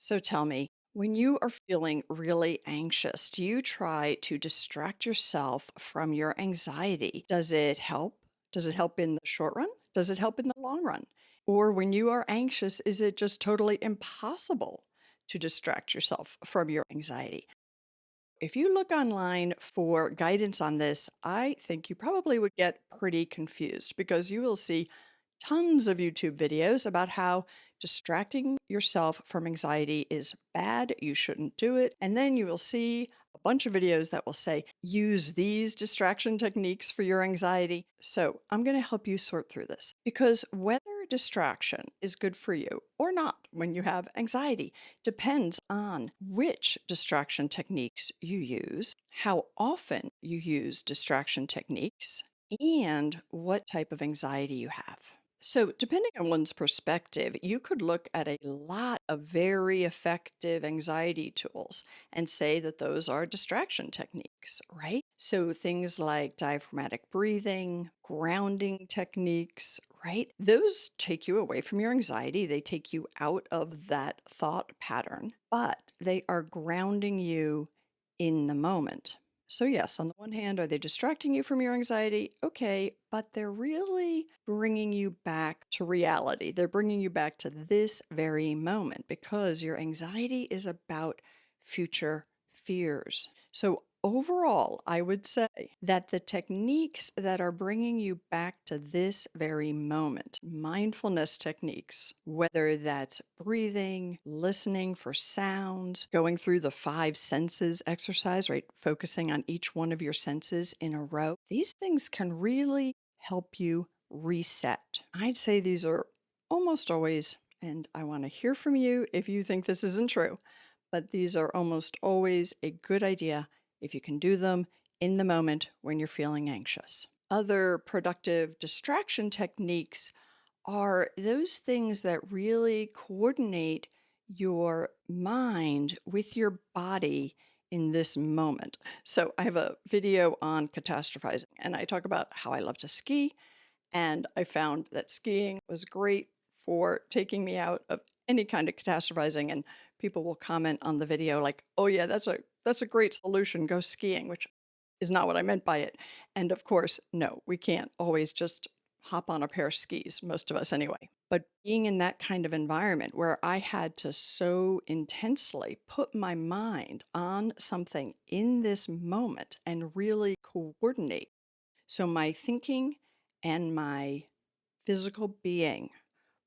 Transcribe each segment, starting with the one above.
So tell me, when you are feeling really anxious, do you try to distract yourself from your anxiety? Does it help? Does it help in the short run? Does it help in the long run? Or when you are anxious, is it just totally impossible to distract yourself from your anxiety? If you look online for guidance on this, I think you probably would get pretty confused because you will see tons of YouTube videos about how distracting yourself from anxiety is bad. You shouldn't do it. And then you will see a bunch of videos that will say, use these distraction techniques for your anxiety. So I'm going to help you sort through this because whether distraction is good for you or not when you have anxiety depends on which distraction techniques you use, how often you use distraction techniques, and what type of anxiety you have. So, depending on one's perspective, you could look at a lot of very effective anxiety tools and say that those are distraction techniques, right? So, things like diaphragmatic breathing, grounding techniques, right? Those take you away from your anxiety. They take you out of that thought pattern, but they are grounding you in the moment. So, yes, on the one hand, are they distracting you from your anxiety? Okay, but they're really bringing you back to reality. They're bringing you back to this very moment because your anxiety is about future fears. So, overall, I would say that the techniques that are bringing you back to this very moment, mindfulness techniques, whether that's breathing, listening for sounds, going through the five senses exercise, right? Focusing on each one of your senses in a row, these things can really help you reset. I'd say these are almost always, and I want to hear from you if you think this isn't true, but these are almost always a good idea if you can do them in the moment when you're feeling anxious. Other productive distraction techniques are those things that really coordinate your mind with your body in this moment. So, I have a video on catastrophizing, and I talk about how I love to ski. And I found that skiing was great for taking me out of any kind of catastrophizing. And people will comment on the video like, "Oh yeah, that's a great solution. Go skiing," which is not what I meant by it. And of course, no, we can't always just hop on a pair of skis, most of us anyway. But being in that kind of environment where I had to so intensely put my mind on something in this moment and really coordinate so my thinking and my physical being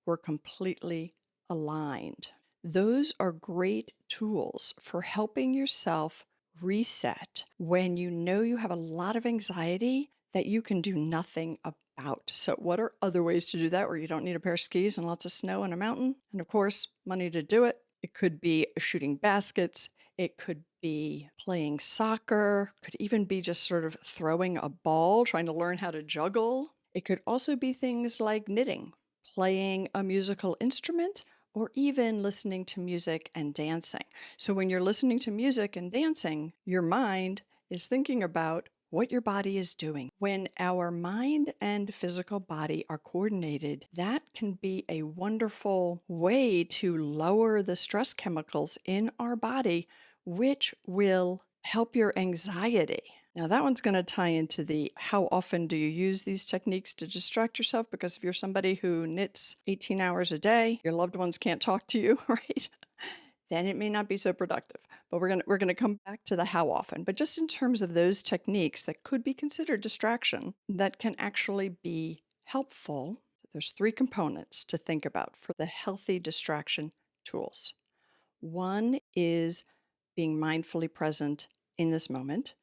were completely aligned. Those are great tools for helping yourself reset when you know you have a lot of anxiety that you can do nothing about. So, what are other ways to do that where you don't need a pair of skis and lots of snow and a mountain? And of course, money to do it. It could be shooting baskets. It could be playing soccer, could even be just sort of throwing a ball, trying to learn how to juggle. It could also be things like knitting, playing a musical instrument, or even listening to music and dancing. So, when you're listening to music and dancing, your mind is thinking about what your body is doing. When our mind and physical body are coordinated, that can be a wonderful way to lower the stress chemicals in our body, which will help your anxiety. Now, that one's going to tie into the how often do you use these techniques to distract yourself? Because if you're somebody who knits 18 hours a day, your loved ones can't talk to you, right? Then it may not be so productive. But we're going to come back to the how often. But just in terms of those techniques that could be considered distraction that can actually be helpful, there's three components to think about for the healthy distraction tools. One is being mindfully present in this moment.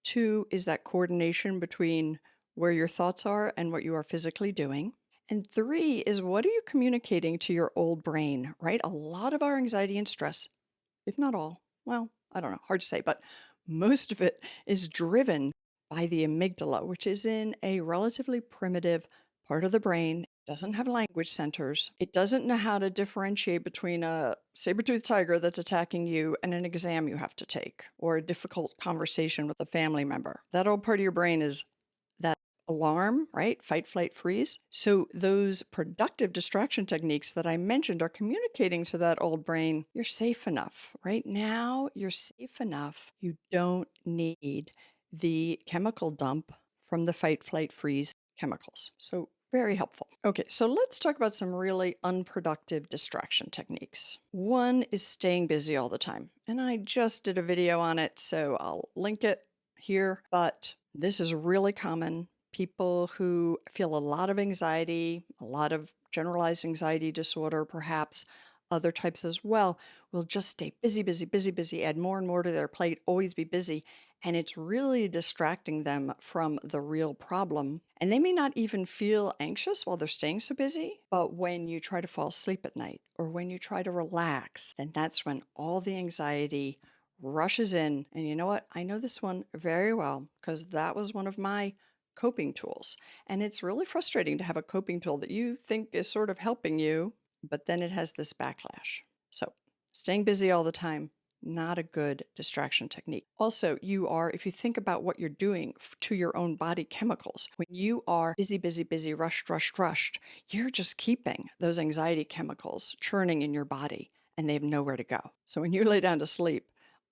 Two is that coordination between where your thoughts are and what you are physically doing. And three is what are you communicating to your old brain, right? A lot of our anxiety and stress, if not all, well, I don't know, hard to say, but most of it is driven by the amygdala, which is in a relatively primitive part of the brain, doesn't have language centers. It doesn't know how to differentiate between a saber-toothed tiger that's attacking you and an exam you have to take, or a difficult conversation with a family member. That old part of your brain is that alarm, right? Fight, flight, freeze. So those productive distraction techniques that I mentioned are communicating to that old brain, you're safe enough. Right now, you're safe enough. You don't need the chemical dump from the fight, flight, freeze chemicals. So very helpful. Okay, so let's talk about some really unproductive distraction techniques. One is staying busy all the time. And I just did a video on it, so I'll link it here. But this is really common. People who feel a lot of anxiety, a lot of generalized anxiety disorder, perhaps other types as well, will just stay busy, busy, busy, busy, add more and more to their plate, always be busy. And it's really distracting them from the real problem. And they may not even feel anxious while they're staying so busy. But when you try to fall asleep at night or when you try to relax, then that's when all the anxiety rushes in. And you know what? I know this one very well because that was one of my coping tools. And it's really frustrating to have a coping tool that you think is sort of helping you, but then it has this backlash. So, staying busy all the time, not a good distraction technique. Also, if you think about what you're doing to your own body chemicals, when you are busy, busy, busy, rushed, rushed, rushed, you're just keeping those anxiety chemicals churning in your body and they have nowhere to go. So, when you lay down to sleep,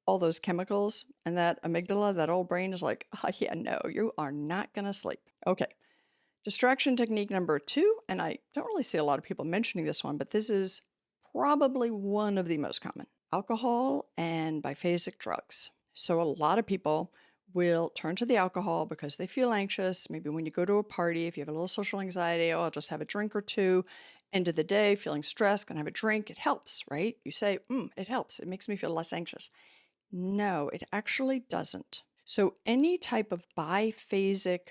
all those chemicals and that amygdala, that old brain is like, oh, yeah, no, you are not going to sleep. Okay. Distraction technique number 2, and I don't really see a lot of people mentioning this one, but this is probably one of the most common: alcohol and biphasic drugs. So, a lot of people will turn to the alcohol because they feel anxious. Maybe when you go to a party, if you have a little social anxiety, oh, I'll just have a drink or two. End of the day, feeling stressed, gonna have a drink. It helps, right? You say, it helps. It makes me feel less anxious. No, it actually doesn't. So, any type of biphasic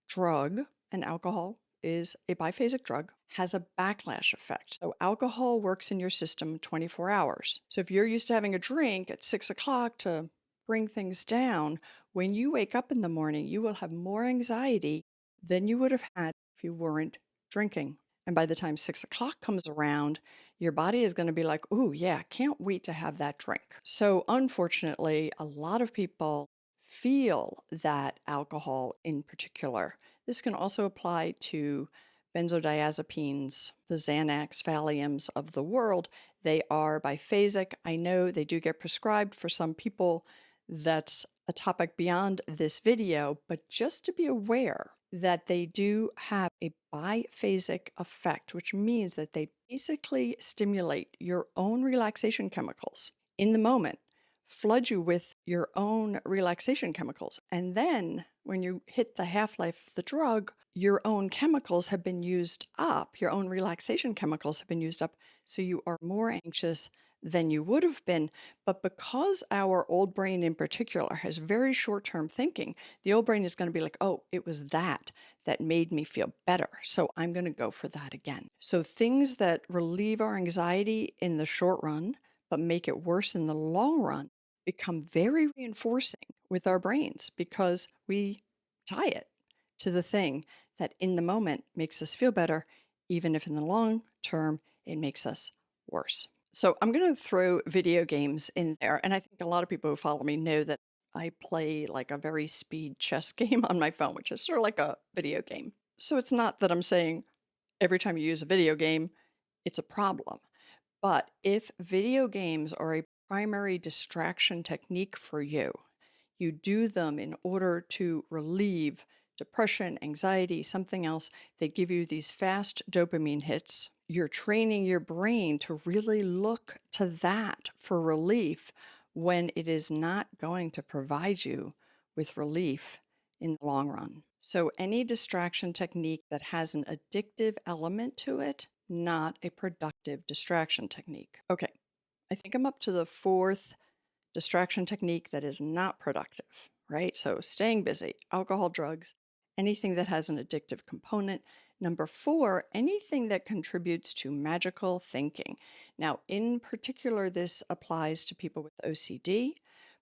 drug, and alcohol is a biphasic drug, has a backlash effect. So, alcohol works in your system 24 hours. So, if you're used to having a drink at 6 o'clock to bring things down, when you wake up in the morning, you will have more anxiety than you would have had if you weren't drinking. And by the time 6 o'clock comes around, your body is going to be like, "Ooh, yeah, can't wait to have that drink." So, unfortunately, a lot of people feel that alcohol in particular. This can also apply to benzodiazepines, the Xanax, Valiums of the world. They are biphasic. I know they do get prescribed for some people. That's a topic beyond this video, but just to be aware that they do have a biphasic effect, which means that they basically stimulate your own relaxation chemicals in the moment, flood you with your own relaxation chemicals. And then when you hit the half life of the drug, your own chemicals have been used up, your own relaxation chemicals have been used up. So you are more anxious than you would have been. But because our old brain in particular has very short term thinking, the old brain is going to be like, oh, it was that made me feel better. So I'm going to go for that again. So things that relieve our anxiety in the short run, but make it worse in the long run, become very reinforcing with our brains because we tie it to the thing that in the moment makes us feel better, even if in the long term it makes us worse. So I'm going to throw video games in there. And I think a lot of people who follow me know that I play like a very speed chess game on my phone, which is sort of like a video game. So it's not that I'm saying every time you use a video game, it's a problem. But if video games are a primary distraction technique for you, you do them in order to relieve depression, anxiety, something else. They give you these fast dopamine hits. You're training your brain to really look to that for relief when it is not going to provide you with relief in the long run. So, any distraction technique that has an addictive element to it, not a productive distraction technique. Okay, I think I'm up to the fourth distraction technique that is not productive, right? So, staying busy, alcohol, drugs, anything that has an addictive component. Number 4, anything that contributes to magical thinking. Now, in particular, this applies to people with OCD,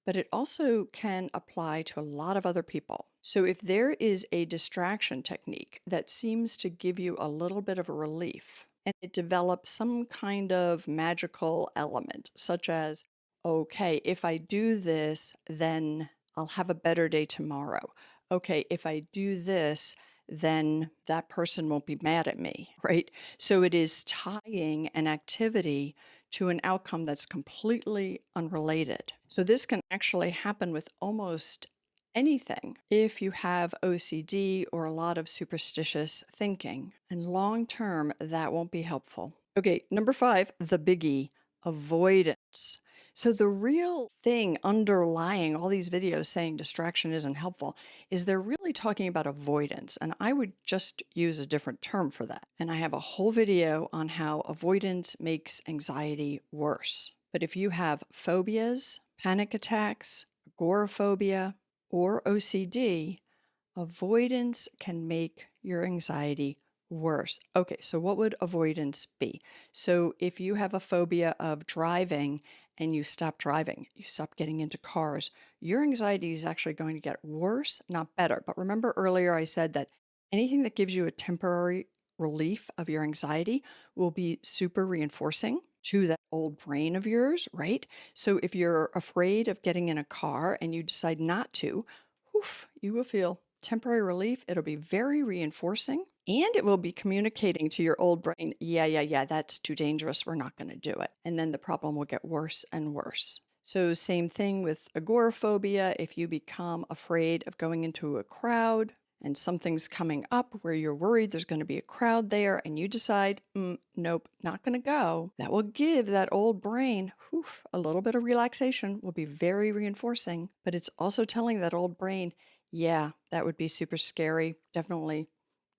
but it also can apply to a lot of other people. So, if there is a distraction technique that seems to give you a little bit of a relief and it develops some kind of magical element, such as, okay, if I do this, then I'll have a better day tomorrow. Okay, if I do this, then that person won't be mad at me, right? So it is tying an activity to an outcome that's completely unrelated. So this can actually happen with almost anything if you have OCD or a lot of superstitious thinking. And long term, that won't be helpful. Okay, number 5, the biggie, avoidance. So the real thing underlying all these videos saying distraction isn't helpful is they're really talking about avoidance. And I would just use a different term for that. And I have a whole video on how avoidance makes anxiety worse. But if you have phobias, panic attacks, agoraphobia, or OCD, avoidance can make your anxiety worse. Okay, so what would avoidance be? So if you have a phobia of driving and you stop driving, you stop getting into cars, your anxiety is actually going to get worse, not better. But remember earlier I said that anything that gives you a temporary relief of your anxiety will be super reinforcing to that old brain of yours, right? So if you're afraid of getting in a car and you decide not to, woof, you will feel temporary relief. It'll be very reinforcing and it will be communicating to your old brain, yeah, that's too dangerous. We're not going to do it. And then the problem will get worse and worse. So, same thing with agoraphobia. If you become afraid of going into a crowd and something's coming up where you're worried there's going to be a crowd there and you decide, nope, not going to go, that will give that old brain a little bit of relaxation, will be very reinforcing. But it's also telling that old brain, yeah, that would be super scary. Definitely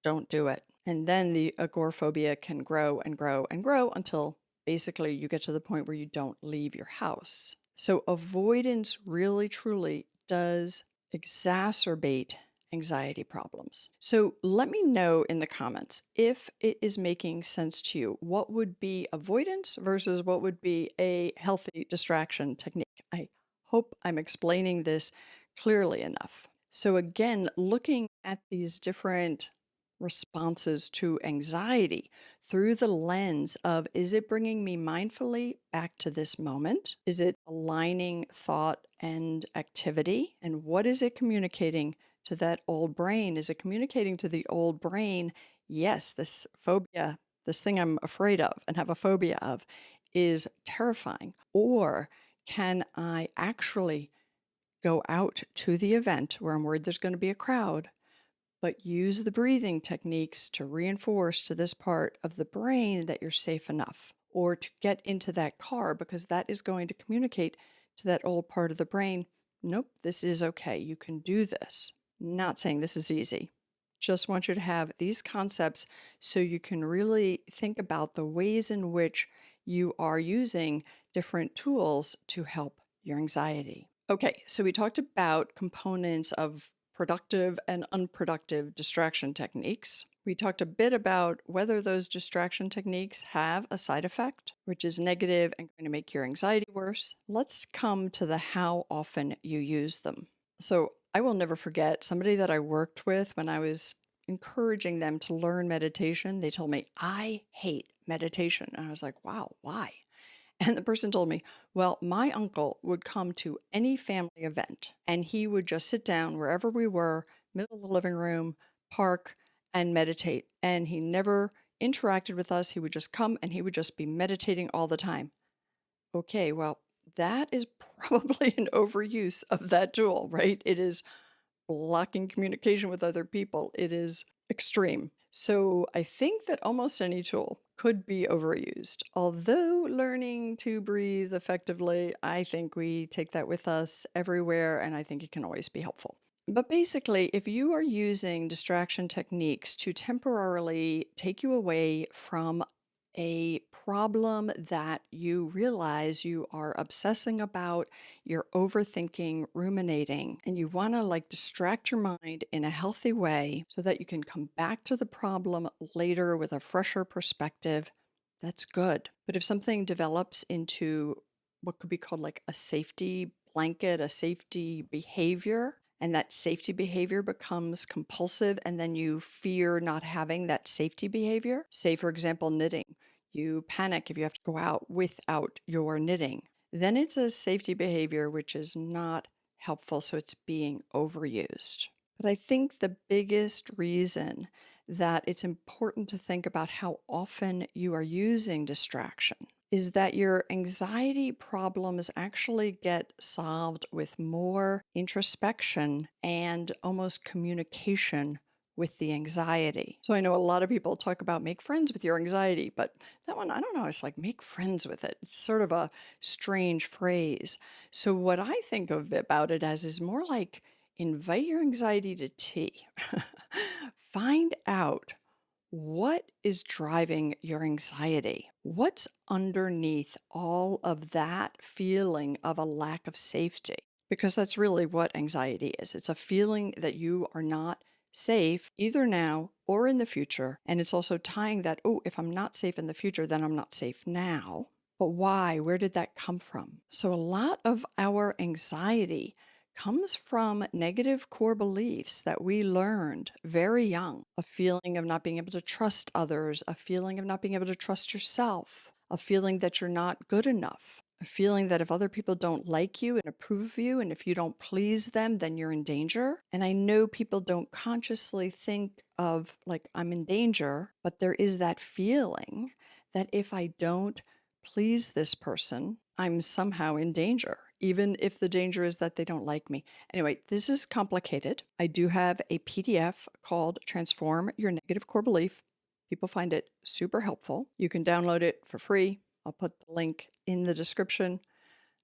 don't do it. And then the agoraphobia can grow and grow and grow until basically you get to the point where you don't leave your house. So avoidance really, truly does exacerbate anxiety problems. So let me know in the comments if it is making sense to you. What would be avoidance versus what would be a healthy distraction technique? I hope I'm explaining this clearly enough. So again, looking at these different responses to anxiety through the lens of, is it bringing me mindfully back to this moment? Is it aligning thought and activity? And what is it communicating to that old brain? Is it communicating to the old brain, yes, this phobia, this thing I'm afraid of and have a phobia of is terrifying? Or can I actually go out to the event where I'm worried there's going to be a crowd, but use the breathing techniques to reinforce to this part of the brain that you're safe enough, or to get into that car because that is going to communicate to that old part of the brain, nope, this is okay. You can do this. Not saying this is easy. Just want you to have these concepts so you can really think about the ways in which you are using different tools to help your anxiety. Okay, so we talked about components of productive and unproductive distraction techniques. We talked a bit about whether those distraction techniques have a side effect, which is negative and going to make your anxiety worse. Let's come to the how often you use them. So I will never forget somebody that I worked with when I was encouraging them to learn meditation. They told me, I hate meditation. And I was like, wow, why? And the person told me, well, my uncle would come to any family event and he would just sit down wherever we were, middle of the living room, park, and meditate. And he never interacted with us. He would just come and he would just be meditating all the time. Okay, well, that is probably an overuse of that tool, right? It is blocking communication with other people. It is extreme. So I think that almost any tool could be overused. Although learning to breathe effectively, I think we take that with us everywhere, and I think it can always be helpful. But basically, if you are using distraction techniques to temporarily take you away from a problem that you realize you are obsessing about, you're overthinking, ruminating, and you want to like distract your mind in a healthy way so that you can come back to the problem later with a fresher perspective, that's good. But if something develops into what could be called like a safety blanket, a safety behavior, and that safety behavior becomes compulsive, and then you fear not having that safety behavior, say, for example, knitting. You panic if you have to go out without your knitting. Then it's a safety behavior which is not helpful, so it's being overused. But I think the biggest reason that it's important to think about how often you are using distraction is that your anxiety problems actually get solved with more introspection and almost communication with the anxiety. So I know a lot of people talk about make friends with your anxiety, but that one, I don't know, it's like make friends with it. It's sort of a strange phrase. So what I think of about it as is more like invite your anxiety to tea. Find out what is driving your anxiety. What's underneath all of that feeling of a lack of safety? Because that's really what anxiety is. It's a feeling that you are not safe either now or in the future. And it's also tying that, oh, if I'm not safe in the future, then I'm not safe now. But why? Where did that come from? So, a lot of our anxiety comes from negative core beliefs that we learned very young. A feeling of not being able to trust others, a feeling of not being able to trust yourself, a feeling that you're not good enough, a feeling that if other people don't like you and approve of you, and if you don't please them, then you're in danger. And I know people don't consciously think of, like, I'm in danger, but there is that feeling that if I don't please this person, I'm somehow in danger, even if the danger is that they don't like me. Anyway, this is complicated. I do have a PDF called Transform Your Negative Core Belief. People find it super helpful. You can download it for free. I'll put the link in the description,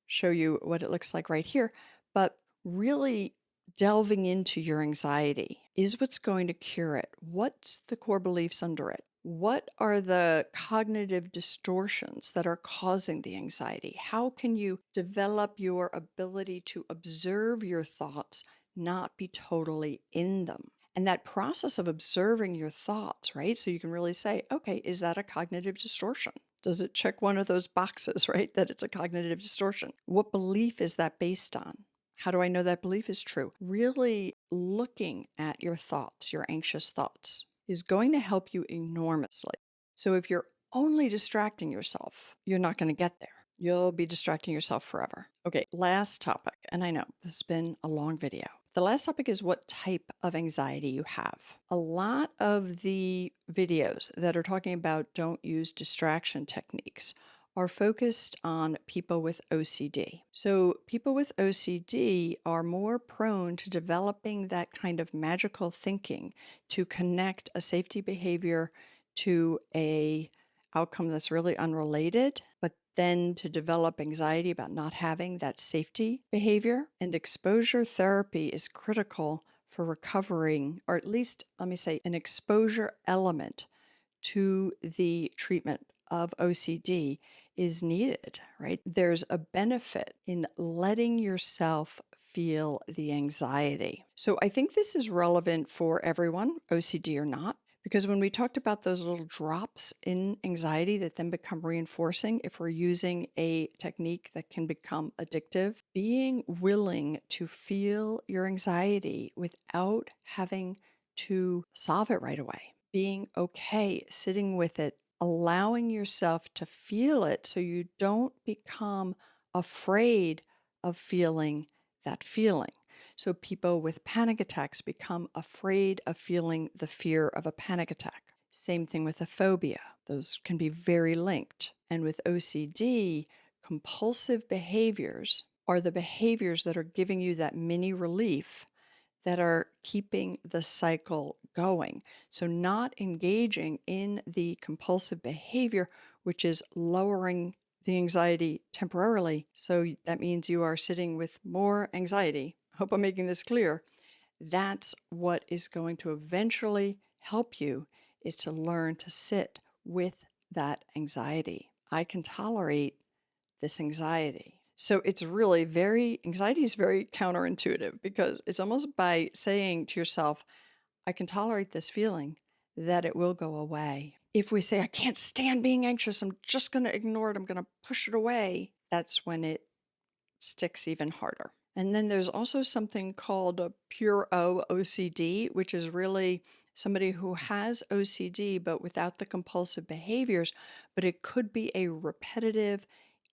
show you what it looks like right here. But really delving into your anxiety is what's going to cure it. What's the core beliefs under it? What are the cognitive distortions that are causing the anxiety? How can you develop your ability to observe your thoughts, not be totally in them? And that process of observing your thoughts, right? So you can really say, okay, is that a cognitive distortion? Does it check one of those boxes, right? That it's a cognitive distortion. What belief is that based on? How do I know that belief is true? Really looking at your thoughts, your anxious thoughts, is going to help you enormously. So if you're only distracting yourself, you're not going to get there. You'll be distracting yourself forever. Okay, last topic. And I know this has been a long video. The last topic is what type of anxiety you have. A lot of the videos that are talking about don't use distraction techniques are focused on people with OCD. So, people with OCD are more prone to developing that kind of magical thinking to connect a safety behavior to a outcome that's really unrelated, but then to develop anxiety about not having that safety behavior. And exposure therapy is critical for recovering, or at least, let me say, an exposure element to the treatment of OCD is needed, right? There's a benefit in letting yourself feel the anxiety. So I think this is relevant for everyone, OCD or not, because when we talked about those little drops in anxiety that then become reinforcing, if we're using a technique that can become addictive, being willing to feel your anxiety without having to solve it right away, being okay sitting with it, allowing yourself to feel it so you don't become afraid of feeling that feeling. So people with panic attacks become afraid of feeling the fear of a panic attack. Same thing with a phobia. Those can be very linked. And with OCD, compulsive behaviors are the behaviors that are giving you that mini relief that are keeping the cycle going. So, not engaging in the compulsive behavior, which is lowering the anxiety temporarily. So, that means you are sitting with more anxiety. I hope I'm making this clear. That's what is going to eventually help you is to learn to sit with that anxiety. I can tolerate this anxiety. So it's really anxiety is very counterintuitive because it's almost by saying to yourself, I can tolerate this feeling, that it will go away. If we say, I can't stand being anxious, I'm just going to ignore it, I'm going to push it away, that's when it sticks even harder. And then there's also something called a pure OCD, which is really somebody who has OCD but without the compulsive behaviors, but it could be a repetitive,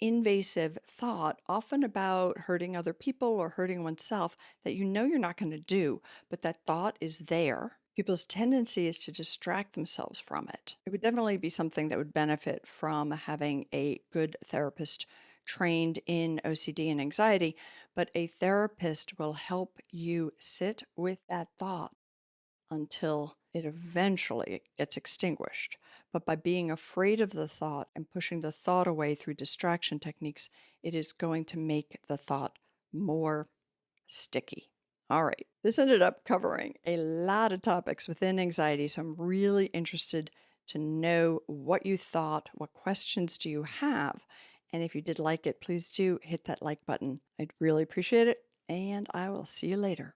invasive thought, often about hurting other people or hurting oneself, that you know you're not going to do, but that thought is there. People's tendency is to distract themselves from it. It would definitely be something that would benefit from having a good therapist trained in OCD and anxiety, but a therapist will help you sit with that thought until it eventually gets extinguished. But by being afraid of the thought and pushing the thought away through distraction techniques, it is going to make the thought more sticky. All right. This ended up covering a lot of topics within anxiety. So I'm really interested to know what you thought. What questions do you have? And if you did like it, please do hit that like button. I'd really appreciate it. And I will see you later.